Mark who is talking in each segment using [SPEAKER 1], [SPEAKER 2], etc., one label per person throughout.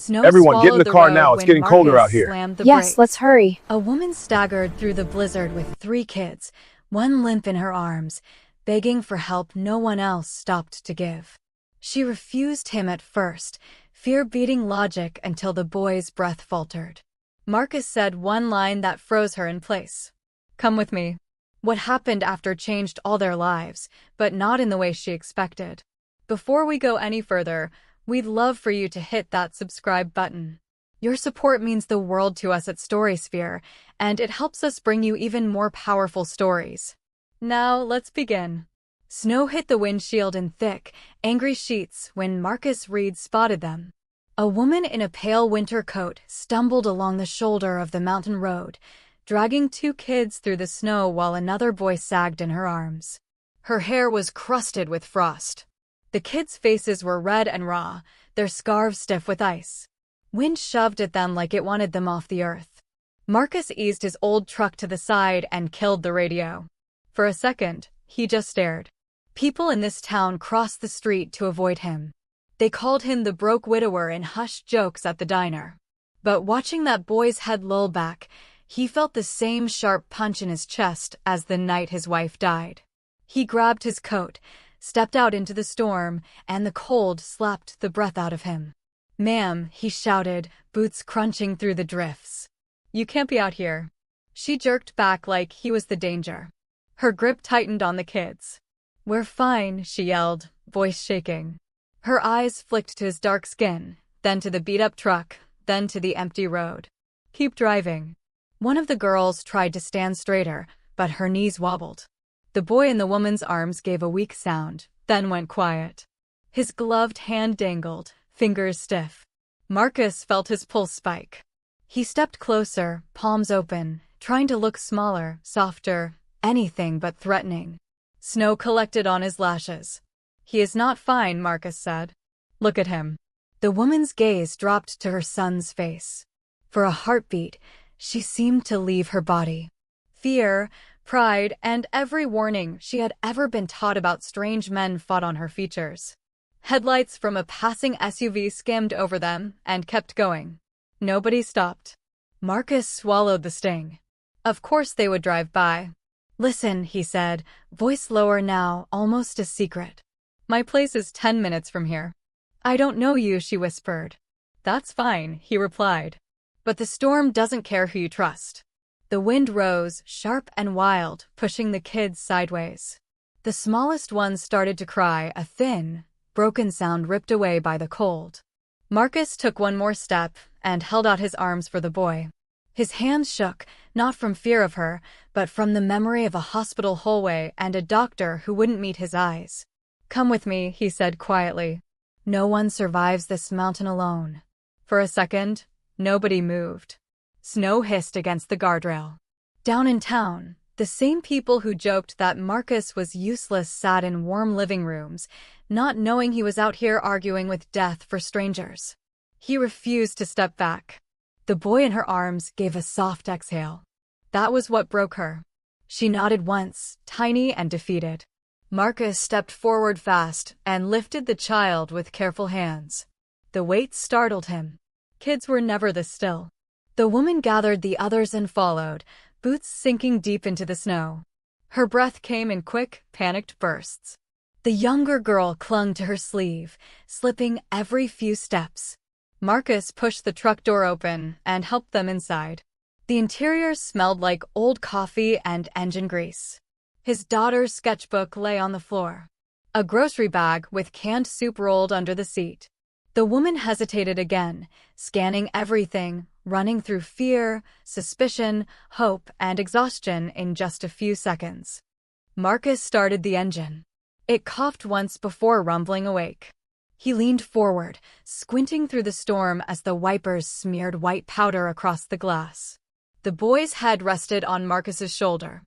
[SPEAKER 1] Snow
[SPEAKER 2] Everyone, get in
[SPEAKER 1] swallowed
[SPEAKER 2] the
[SPEAKER 1] the
[SPEAKER 2] car
[SPEAKER 1] road
[SPEAKER 2] now. It's
[SPEAKER 1] when
[SPEAKER 2] getting colder
[SPEAKER 1] Marcus
[SPEAKER 2] out here.
[SPEAKER 1] slammed the
[SPEAKER 3] Yes,
[SPEAKER 1] brakes.
[SPEAKER 3] let's hurry.
[SPEAKER 1] A woman staggered through the blizzard with 3 kids, one limp in her arms, begging for help no one else stopped to give. She refused him at first, fear beating logic until the boy's breath faltered. Marcus said one line that froze her in place. "Come with me." What happened after changed all their lives, but not in the way she expected. Before we go any further, we'd love for you to hit that subscribe button. Your support means the world to us at StorySphere, and it helps us bring you even more powerful stories. Now, let's begin. Snow hit the windshield in thick, angry sheets when Marcus Reed spotted them. A woman in a pale winter coat stumbled along the shoulder of the mountain road, dragging 2 kids through the snow while another boy sagged in her arms. Her hair was crusted with frost. The kids' faces were red and raw, their scarves stiff with ice. Wind shoved at them like it wanted them off the earth. Marcus eased his old truck to the side and killed the radio. For a second, he just stared. People in this town crossed the street to avoid him. They called him the broke widower in hushed jokes at the diner. But watching that boy's head loll back, he felt the same sharp punch in his chest as the night his wife died. He grabbed his coat, stepped out into the storm, and the cold slapped the breath out of him. "Ma'am," he shouted, boots crunching through the drifts. "You can't be out here." She jerked back like he was the danger. Her grip tightened on the kids. "We're fine," she yelled, voice shaking. Her eyes flicked to his dark skin, then to the beat-up truck, then to the empty road. "Keep driving." One of the girls tried to stand straighter, but her knees wobbled. The boy in the woman's arms gave a weak sound, then went quiet. His gloved hand dangled, fingers stiff. Marcus felt his pulse spike. He stepped closer, palms open, trying to look smaller, softer, anything but threatening. Snow collected on his lashes. "He is not fine," Marcus said. "Look at him." The woman's gaze dropped to her son's face. For a heartbeat, she seemed to leave her body. Fear, pride, and every warning she had ever been taught about strange men fought on her features. Headlights from a passing SUV skimmed over them and kept going. Nobody stopped. Marcus swallowed the sting. Of course they would drive by. "Listen," he said, voice lower now, almost a secret. "My place is 10 minutes from here." "I don't know you," she whispered. "That's fine," he replied. "But the storm doesn't care who you trust." The wind rose, sharp and wild, pushing the kids sideways. The smallest one started to cry, a thin, broken sound ripped away by the cold. Marcus took one more step and held out his arms for the boy. His hands shook, not from fear of her, but from the memory of a hospital hallway and a doctor who wouldn't meet his eyes. "Come with me," he said quietly. "No one survives this mountain alone." For a second, nobody moved. Snow hissed against the guardrail. Down in town, the same people who joked that Marcus was useless sat in warm living rooms, not knowing he was out here arguing with death for strangers. He refused to step back. The boy in her arms gave a soft exhale. That was what broke her. She nodded once, tiny and defeated. Marcus stepped forward fast and lifted the child with careful hands. The weight startled him. Kids were never this still. The woman gathered the others and followed, boots sinking deep into the snow. Her breath came in quick, panicked bursts. The younger girl clung to her sleeve, slipping every few steps. Marcus pushed the truck door open and helped them inside. The interior smelled like old coffee and engine grease. His daughter's sketchbook lay on the floor. A grocery bag with canned soup rolled under the seat. The woman hesitated again, scanning everything, running through fear, suspicion, hope, and exhaustion in just a few seconds. Marcus started the engine. It coughed once before rumbling awake. He leaned forward, squinting through the storm as the wipers smeared white powder across the glass. The boy's head rested on Marcus's shoulder.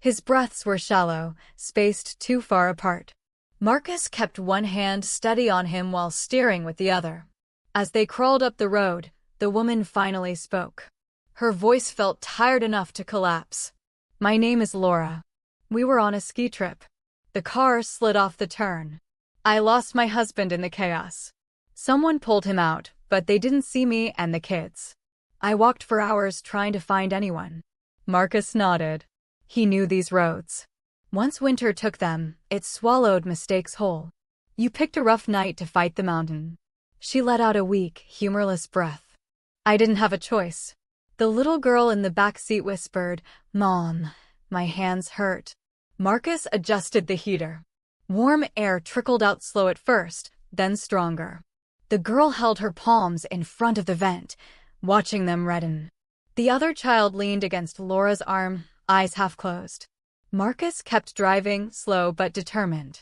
[SPEAKER 1] His breaths were shallow, spaced too far apart. Marcus kept one hand steady on him while steering with the other. As they crawled up the road, the woman finally spoke. Her voice felt tired enough to collapse. "My name is Laura. We were on a ski trip. The car slid off the turn. I lost my husband in the chaos. Someone pulled him out, but they didn't see me and the kids. I walked for hours trying to find anyone." Marcus nodded. He knew these roads. Once winter took them, it swallowed mistakes whole. "You picked a rough night to fight the mountain." She let out a weak, humorless breath. "I didn't have a choice." The little girl in the back seat whispered, "Mom, my hands hurt." Marcus adjusted the heater. Warm air trickled out slow at first, then stronger. The girl held her palms in front of the vent, watching them redden. The other child leaned against Laura's arm, eyes half closed. Marcus kept driving, slow but determined.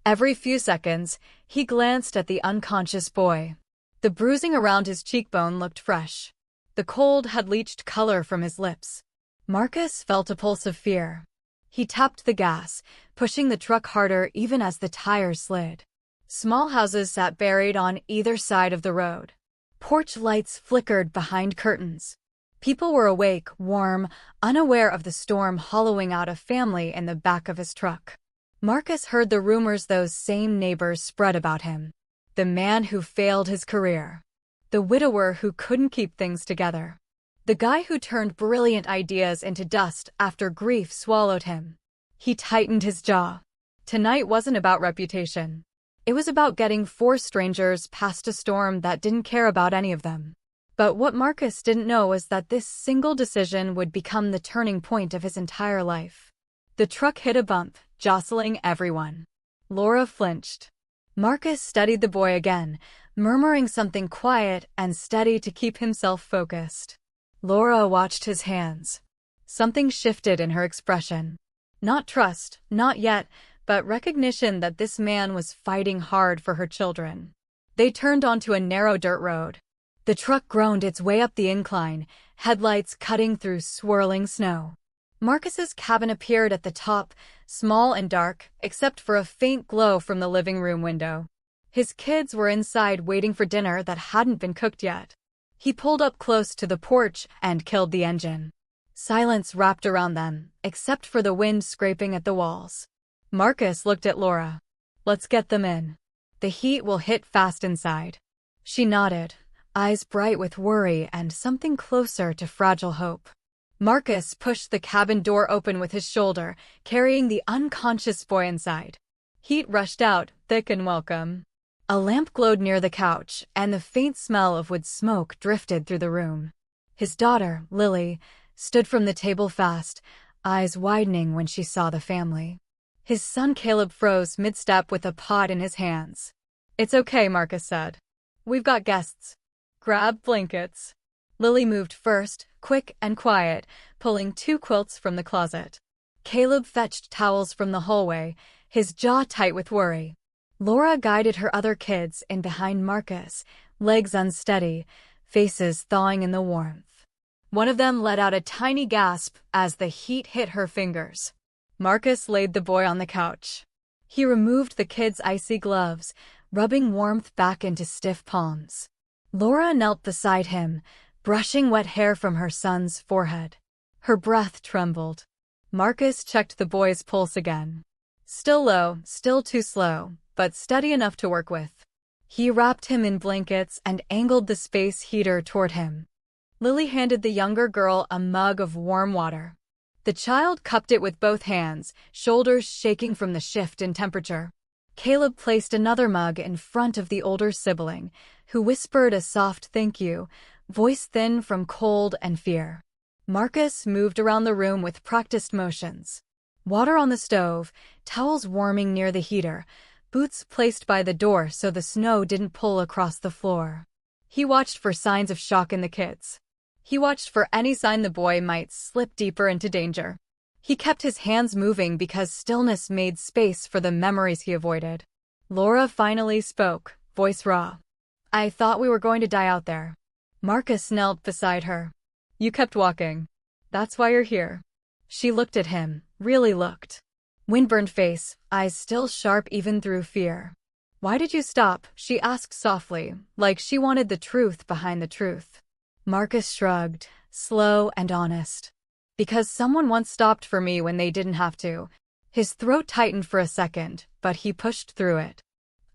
[SPEAKER 1] Every few seconds, he glanced at the unconscious boy. The bruising around his cheekbone looked fresh. The cold had leached color from his lips. Marcus felt a pulse of fear. He tapped the gas, pushing the truck harder even as the tires slid. Small houses sat buried on either side of the road. Porch lights flickered behind curtains. People were awake, warm, unaware of the storm hollowing out a family in the back of his truck. Marcus heard the rumors those same neighbors spread about him. The man who failed his career. The widower who couldn't keep things together. The guy who turned brilliant ideas into dust after grief swallowed him. He tightened his jaw. Tonight wasn't about reputation. It was about getting 4 strangers past a storm that didn't care about any of them. But what Marcus didn't know was that this single decision would become the turning point of his entire life. The truck hit a bump, jostling everyone. Laura flinched. Marcus studied the boy again, murmuring something quiet and steady to keep himself focused. Laura watched his hands. Something shifted in her expression. Not trust, not yet, but recognition that this man was fighting hard for her children. They turned onto a narrow dirt road. The truck groaned its way up the incline, headlights cutting through swirling snow. Marcus's cabin appeared at the top, small and dark, except for a faint glow from the living room window. His kids were inside waiting for dinner that hadn't been cooked yet. He pulled up close to the porch and killed the engine. Silence wrapped around them, except for the wind scraping at the walls. Marcus looked at Laura. "Let's get them in. The heat will hit fast inside." She nodded, eyes bright with worry and something closer to fragile hope. Marcus pushed the cabin door open with his shoulder, carrying the unconscious boy inside. Heat rushed out, thick and welcome. A lamp glowed near the couch, and the faint smell of wood smoke drifted through the room. His daughter, Lily, stood from the table fast, eyes widening when she saw the family. His son Caleb froze mid-step with a pot in his hands. "It's okay," Marcus said. "We've got guests. Grab blankets." Lily moved first, quick and quiet, pulling 2 quilts from the closet. Caleb fetched towels from the hallway, his jaw tight with worry. Laura guided her other kids in behind Marcus, legs unsteady, faces thawing in the warmth. One of them let out a tiny gasp as the heat hit her fingers. Marcus laid the boy on the couch. He removed the kid's icy gloves, rubbing warmth back into stiff palms. Laura knelt beside him, brushing wet hair from her son's forehead. Her breath trembled. Marcus checked the boy's pulse again. Still low, still too slow, but steady enough to work with. He wrapped him in blankets and angled the space heater toward him. Lily handed the younger girl a mug of warm water. The child cupped it with both hands, shoulders shaking from the shift in temperature. Caleb placed another mug in front of the older sibling, who whispered a soft thank you, voice thin from cold and fear. Marcus moved around the room with practiced motions. Water on the stove, towels warming near the heater, boots placed by the door so the snow didn't pull across the floor. He watched for signs of shock in the kids. He watched for any sign the boy might slip deeper into danger. He kept his hands moving because stillness made space for the memories he avoided. Laura finally spoke, voice raw. "I thought we were going to die out there." Marcus knelt beside her. "You kept walking. That's why you're here." She looked at him, really looked. Windburned face, eyes still sharp even through fear. "Why did you stop?" she asked softly, like she wanted the truth behind the truth. Marcus shrugged, slow and honest. "Because someone once stopped for me when they didn't have to." His throat tightened for a second, but he pushed through it.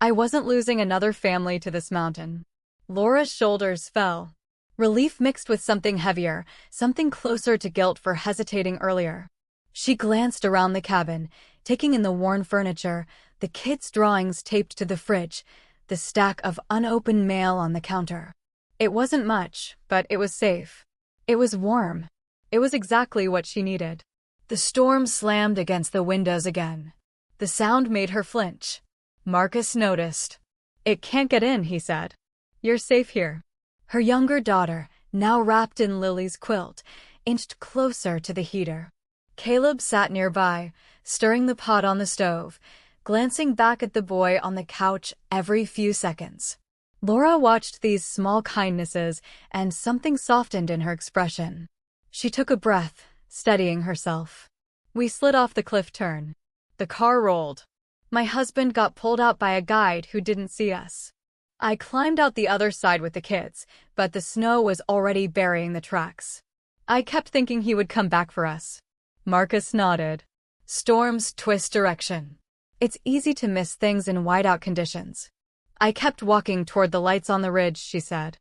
[SPEAKER 1] "I wasn't losing another family to this mountain." Laura's shoulders fell. Relief mixed with something heavier, something closer to guilt for hesitating earlier. She glanced around the cabin, taking in the worn furniture, the kids' drawings taped to the fridge, the stack of unopened mail on the counter. It wasn't much, but it was safe. It was warm. It was exactly what she needed. The storm slammed against the windows again. The sound made her flinch. Marcus noticed. "It can't get in," he said. "You're safe here." Her younger daughter, now wrapped in Lily's quilt, inched closer to the heater. Caleb sat nearby, stirring the pot on the stove, glancing back at the boy on the couch every few seconds. Laura watched these small kindnesses, and something softened in her expression. She took a breath, steadying herself. We slid off the cliff turn. The car rolled. My husband got pulled out by a guide who didn't see us. I climbed out the other side with the kids, but the snow was already burying the tracks. I kept thinking he would come back for us. Marcus nodded. Storms twist direction. It's easy to miss things in whiteout conditions. I kept walking toward the lights on the ridge, she said.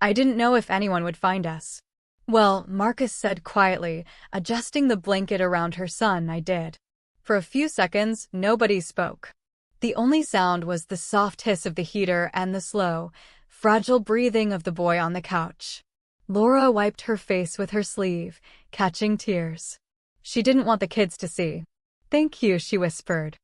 [SPEAKER 1] I didn't know if anyone would find us. Well, Marcus said quietly, adjusting the blanket around her son. I did. For a few seconds, nobody spoke. The only sound was the soft hiss of the heater and the slow, fragile breathing of the boy on the couch. Laura wiped her face with her sleeve, catching tears. She didn't want the kids to see. "Thank you," she whispered.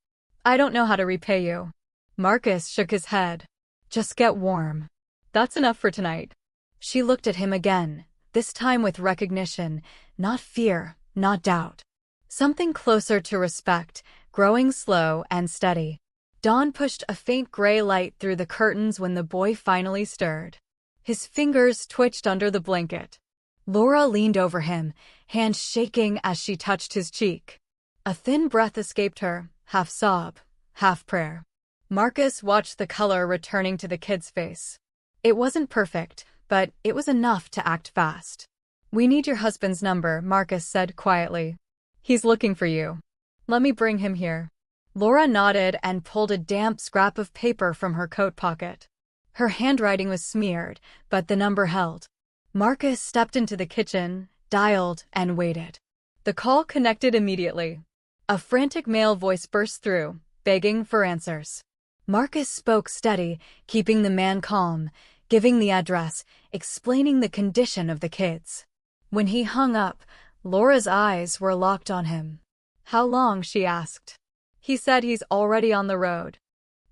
[SPEAKER 1] "I don't know how to repay you." Marcus shook his head. "Just get warm. That's enough for tonight." She looked at him again, this time with recognition, not fear, not doubt. Something closer to respect, growing slow and steady. Dawn pushed a faint gray light through the curtains when the boy finally stirred. His fingers twitched under the blanket. Laura leaned over him, hands shaking as she touched his cheek. A thin breath escaped her, half sob, half prayer. Marcus watched the color returning to the kid's face. It wasn't perfect, but it was enough to act fast. "We need your husband's number," Marcus said quietly. "He's looking for you. Let me bring him here." Laura nodded and pulled a damp scrap of paper from her coat pocket. Her handwriting was smeared, but the number held. Marcus stepped into the kitchen, dialed, and waited. The call connected immediately. A frantic male voice burst through, begging for answers. Marcus spoke steady, keeping the man calm, giving the address, explaining the condition of the kids. When he hung up, Laura's eyes were locked on him. "How long?" she asked. He said he's already on the road.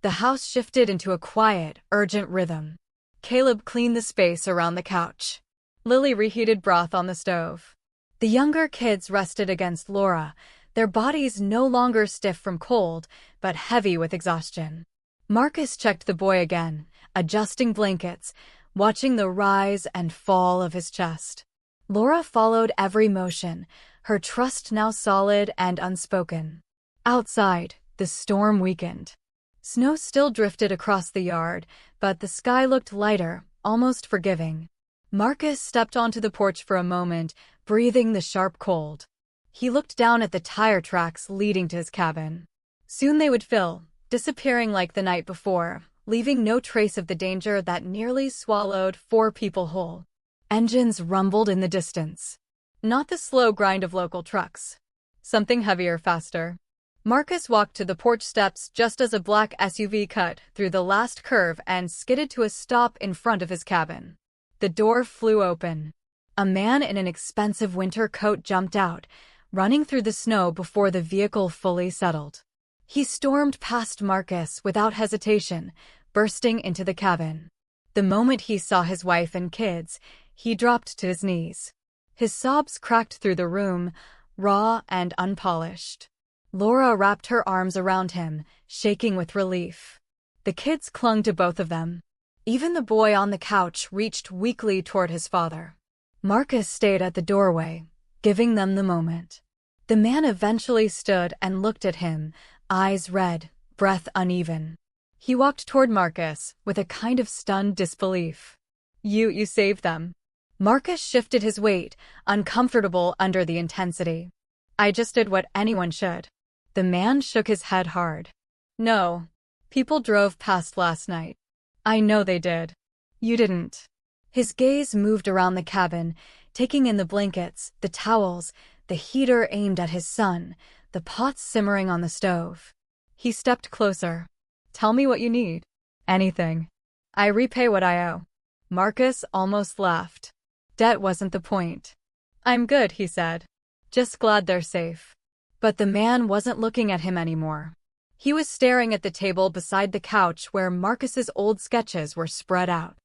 [SPEAKER 1] The house shifted into a quiet, urgent rhythm. Caleb cleaned the space around the couch. Lily reheated broth on the stove. The younger kids rested against Laura, their bodies no longer stiff from cold, but heavy with exhaustion. Marcus checked the boy again, adjusting blankets, watching the rise and fall of his chest. Laura followed every motion, her trust now solid and unspoken. Outside, the storm weakened. Snow still drifted across the yard, but the sky looked lighter, almost forgiving. Marcus stepped onto the porch for a moment, breathing the sharp cold. He looked down at the tire tracks leading to his cabin. Soon they would fill, disappearing like the night before, leaving no trace of the danger that nearly swallowed 4 people whole. Engines rumbled in the distance. Not the slow grind of local trucks. Something heavier, faster. Marcus walked to the porch steps just as a black SUV cut through the last curve and skidded to a stop in front of his cabin. The door flew open. A man in an expensive winter coat jumped out, running through the snow before the vehicle fully settled. He stormed past Marcus without hesitation, bursting into the cabin. The moment he saw his wife and kids, he dropped to his knees. His sobs cracked through the room, raw and unpolished. Laura wrapped her arms around him, shaking with relief. The kids clung to both of them. Even the boy on the couch reached weakly toward his father. Marcus stayed at the doorway, giving them the moment. The man eventually stood and looked at him, eyes red, breath uneven. He walked toward Marcus with a kind of stunned disbelief. You saved them." Marcus shifted his weight, uncomfortable under the intensity. "I just did what anyone should." The man shook his head hard. "No. People drove past last night. I know they did. You didn't. His gaze moved around the cabin, taking in the blankets, the towels, the heater aimed at his son, the pots simmering on the stove. He stepped closer. Tell me what you need. Anything. I repay what I owe. Marcus almost laughed. Debt wasn't the point. I'm good, he said. Just glad they're safe. But the man wasn't looking at him anymore. He was staring at the table beside the couch where Marcus's old sketches were spread out.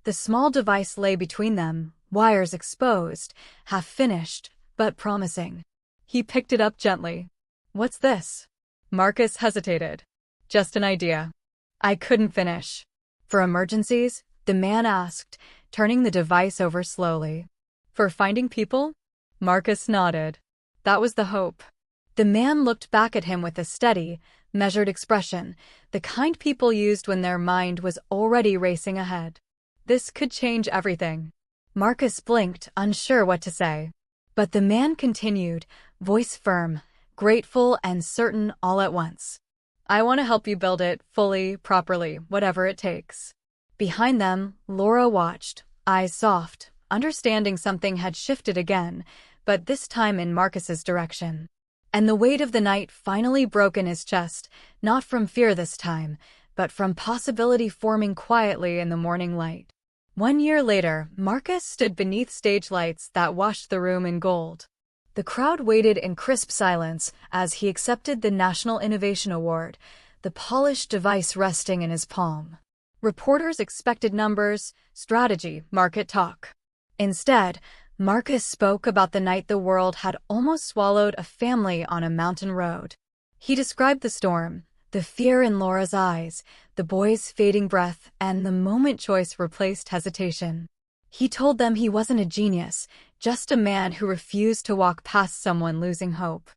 [SPEAKER 1] The small device lay between them, wires exposed, half-finished, but promising. He picked it up gently. What's this? Marcus hesitated. Just an idea. I couldn't finish. For emergencies? The man asked, turning the device over slowly. For finding people? Marcus nodded. That was the hope. The man looked back at him with a steady, measured expression, the kind people used when their mind was already racing ahead. This could change everything. Marcus blinked, unsure what to say. But the man continued, voice firm, grateful and certain all at once. I want to help you build it, fully, properly, whatever it takes. Behind them, Laura watched, eyes soft, understanding something had shifted again, but this time in Marcus's direction. And the weight of the night finally broke in his chest, not from fear this time, but from possibility forming quietly in the morning light. 1 year later, Marcus stood beneath stage lights that washed the room in gold. The crowd waited in crisp silence as he accepted the National Innovation Award, the polished device resting in his palm. Reporters expected numbers, strategy, market talk. Instead, Marcus spoke about the night the world had almost swallowed a family on a mountain road. He described the storm, the fear in Laura's eyes, the boy's fading breath, and the moment choice replaced hesitation. He told them he wasn't a genius, just a man who refused to walk past someone losing hope.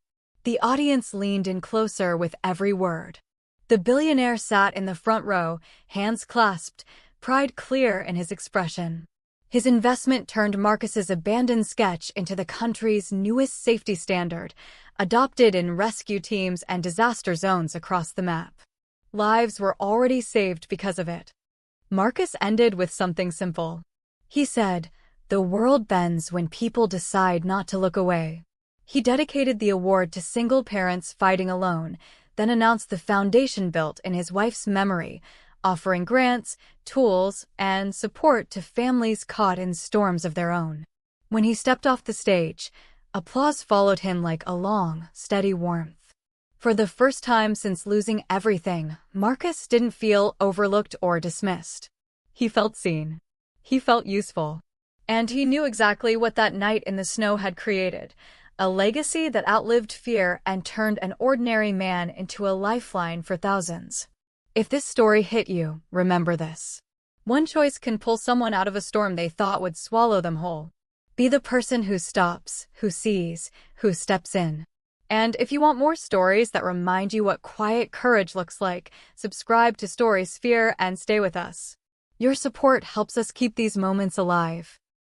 [SPEAKER 1] The audience leaned in closer with every word. The billionaire sat in the front row, hands clasped, pride clear in his expression. His investment turned Marcus's abandoned sketch into the country's newest safety standard, adopted in rescue teams and disaster zones across the map. Lives were already saved because of it. Marcus ended with something simple. He said, "The world bends when people decide not to look away." He dedicated the award to single parents fighting alone, then announced the foundation built in his wife's memory, offering grants, tools, and support to families caught in storms of their own. When he stepped off the stage, applause followed him like a long, steady warmth. For the first time since losing everything, Marcus didn't feel overlooked or dismissed. He felt seen. He felt useful. And he knew exactly what that night in the snow had created, a legacy that outlived fear and turned an ordinary man into a lifeline for thousands. If this story hit you, remember this. One choice can pull someone out of a storm they thought would swallow them whole. Be the person who stops, who sees, who steps in. And if you want more stories that remind you what quiet courage looks like, subscribe to Story Sphere and stay with us. Your support helps us keep these moments alive.